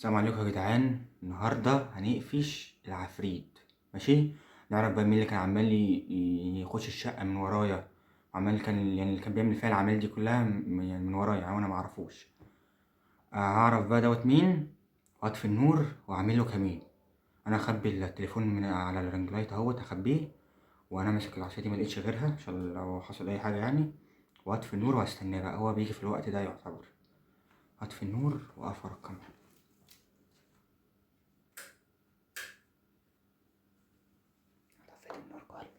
السلام عليكم يا جدعان. النهارده هنقفش العفريت. ماشي. نعرف بقى مين اللي كان عمال يخش الشقه من ورايا، عمال كان يعني اللي كان بيعمل فيها العمال دي كلها يعني من ورايا، يعني وانا معرفوش. هعرف بقى دوت مين، واطفي النور واعمل له كمين. انا اخبي التليفون من على الرنج لايت اهوت، اخبيه وانا ماسك العصايه دي، ما لقيتش غيرها عشان لو حصل اي حاجه يعني. واطفي النور واستناه بقى، هو بيجي في الوقت ده يعتبر. اطفي النور واقف ورا الكاميرا. طفيت النور كله.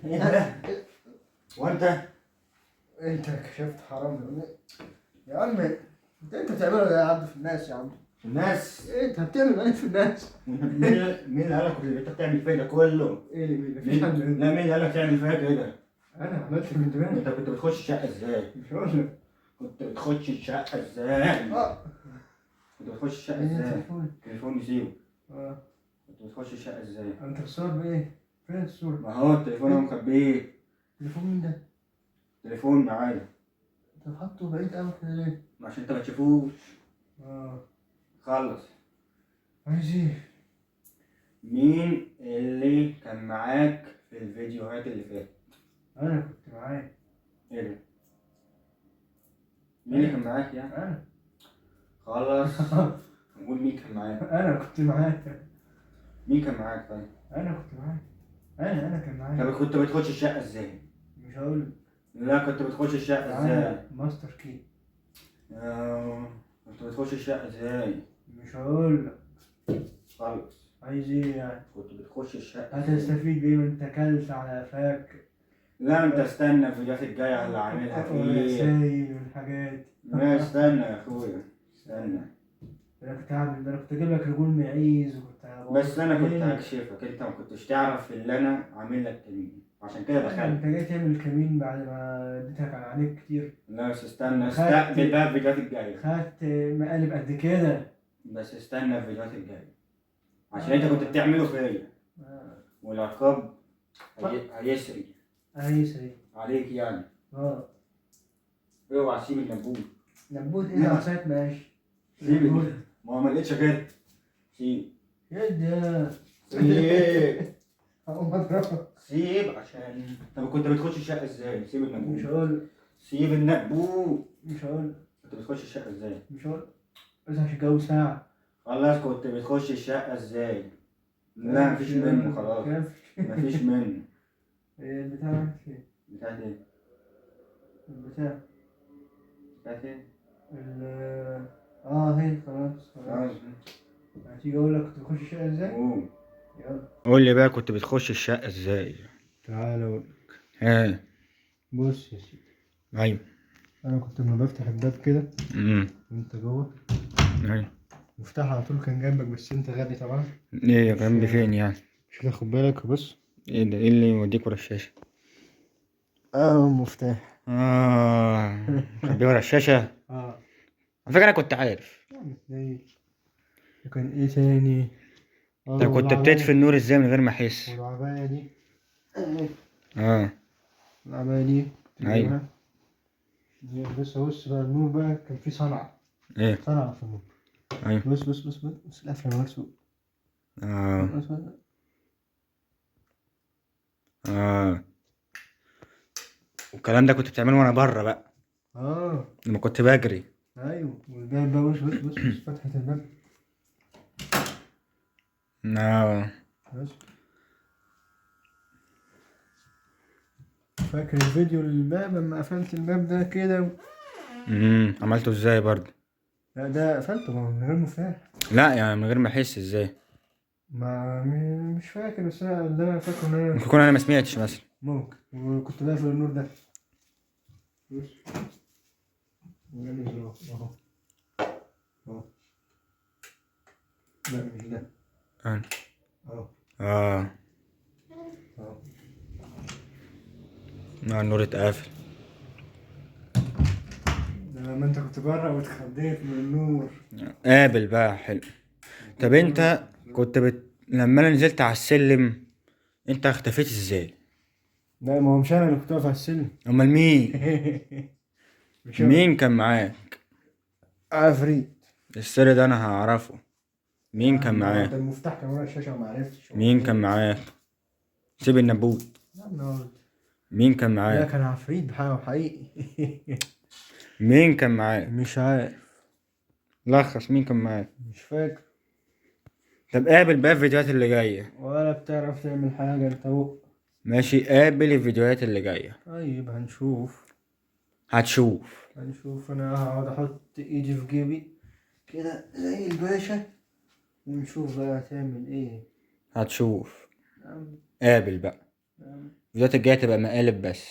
انت وانت انت كشفت حرام يا عم. انت بتعمله يا عم في الناس يا عم. الناس انت بتعمل ايه في الناس؟ مين اللي قالك اللي انت بتعمل فيا ده كله؟ ايه اللي مفيش حد لا، مين اللي قالك تعمل فيا كده؟ انا عملت من دماغي. انت كنت بتخش الشقه ازاي؟ مش هقول لك. كنت بتخش الشقه ازاي؟ كنت بتخش الشقه ايه ازاي؟ تليفونك؟ تليفوني سيبه. اه كنت بتخش الشقه ازاي؟ انت الصور بايه؟ فين الصورة؟ ما هو التليفون انا مخبيه. تليفون مين ده؟ تليفون معايا. انت حاطه بعيد قوي كده ليه؟ عشان انت ما تشوفوش. اه خلص. عايز ايه؟ مين اللي كان معاك في الفيديوهات اللي فاتت؟ انا كنت معاك. ايه ده؟ مين اللي كان معاك يعني؟ انا خلص. نقول مين كان معاك؟ انا كنت معاك. مين كان معاك طيب؟ انا كنت معاك. انا كان معاك. طب كنت بتخش الشقة ازاي؟ مش هقول لك. لا، كنت بتخش الشقة ازاي؟ ماستر كي. كنت بتخش الشقة ازاي؟ مش هقول لك. خلص. عايز ايه يعني؟ كنت بتخش الشقة ازاي؟ هتستفيد بيه وانت كلت على قفاك؟ لا، انت استنى الفيديوهات الجاية اللي عاملها فيه. والرسايل والحاجات. لا، استنى يا اخويا، استنى. ده انا كنت اجيب لك رجول معيز بس انا كنت هكشفك، انت ما كنتش تعرف اللي انا عامل لك كمين، عشان كده دخلت. انت جاي تعمل كمين بعد ما اديتك عليك كتير. لا بس استنى، استقبل بقى الفيديوهات الجاية. خدت مقالب قد كده. بس استنى الفيديوهات الجاية، عشان انت كنت بتعمله فيا. والعقاب هيسري هيسري عليك يعني. اوعى تسيب النبوت. نبوت ايه ده؟ عصاية ماشي. سيب ما هو ما لقيتش غير. سيب. يا سيب. هقوم اضربك. سيب عشان طب كنت بتخش الشقة ازاي؟ سيب النبوت. مش هقول. سيب النبوت. مش هقول. كنت بتخش الشقة ازاي؟ مش هقول. بس عشان الجو ساعة. خلاص، كنت بتخش الشقة ازاي؟ لا، مفيش منه خلاص. مفيش منه. ايه البتاع فين؟ بتاعت ايه؟ البتاع بتاعت ايه؟ هي خلاص. هتيجي اقول لك كنت بخش الشقة ازاي؟ قول. يلا قول لي بقى، كنت بتخش الشقة ازاي؟ تعالى اقول. ها. بص يا سيدي. ايوه. انا كنت لما بفتح الباب كده وانت جوه، ايوه. مفتاح على طول كان جنبك، بس انت غبي طبعا. ايه جنبي فين يعني؟ مش هتاخد بالك. بص ايه ده؟ ايه اللي يوديك ورا الشاشة؟ مفتاح. خبيه ورا الشاشة؟ على فكرة انا كنت عارف. وكان ايه تاني؟ انت كنت بتطفي النور ازاي من غير ما احس؟ والعباية دي. اه. العباية دي ايوه. بص بقى النور بقى كان فيه صنعة. ايه؟ صنعة في النور. ايوه. بص القفلة مرسوم. والكلام ده كنت بتعمله وانا بره بقى؟ لما كنت بجري. ايوه. والباب بقى بص فتحة الباب. بس فاكر الفيديو الباب لما قفلت الباب ده كده عملته ازاي برضه؟ لا ده قفلته من غير مفتاح. لا يعني من غير ما احس ازاي؟ مش فاكر، بس انا اللي انا فاكره ان انا ممكن يكون انا ما سمعتش مثلا. ممكن، وكنت بقفل النور ده. بص، وجاني زرار اهو. اهو. لا مش ده. اه. اهو. اه. اهو. النور اتقفل. ده لما انت كنت بره واتخضيت من النور. قابل بقى حلو. طب انت لما انا نزلت على السلم انت اختفيت ازاي؟ لا ما هو مش انا اللي كنت واقف على السلم. امال مين؟ مش انا. مين كان معاك؟ عفريت. السر ده انا هعرفه. مين كان ما انت معاك؟ المفتاح كان ورا الشاشه وما عرفتش. مين كان معاك؟ سيب النبوت. لا ما قلت. مين كان لا معاك؟ كان عفريت بحاجه حقيقي. مين كان معاك؟ مش عارف. لخص مين كان معاك. مش فاكر. طب قابل بقى الفيديوهات اللي جاية. ولا بتعرف تعمل حاجه انت اهو. ماشي قابل الفيديوهات اللي جاية. طيب هنشوف. هتشوف. هنشوف. انا هقعد احط ايدي في جيبي كده زي الباشا، ونشوف بقى هتعمل ايه. هتشوف. نعم. قابل بقى. نعم. الفيديوهات الجاية تبقى مقالب بس.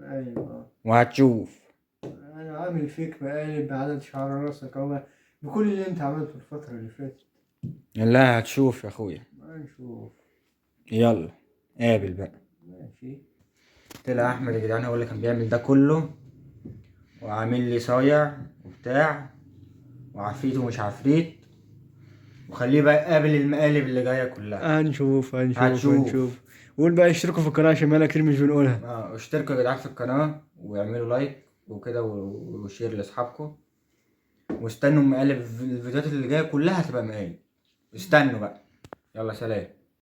ايوه. وهتشوف. انا عامل فيك مقالب بعدد شعر راسك اهو، بكل اللي انت عملته الفترة اللي فاتت. لا هتشوف يا اخويا. هنشوف. يلا قابل بقى. ماشي. طلع احمد يا جدعان هو اللي كان بيعمل ده كله، وعامل لي صايع وبتاع، وعفريت ومش عفريت، وخليه بقى قابل المقالب اللي جايه كلها. هنشوف هتشوف. هنشوف. قول بقى اشتركوا في القناة عشان بقالنا كتير مش بنقولها. اشتركوا يا جدعان في القناه واعملوا لايك وكده وشير لاصحابكم، واستنوا مقالب الفيديوهات اللي جايه كلها هتبقى مقالب. استنوا بقى. يلا سلام.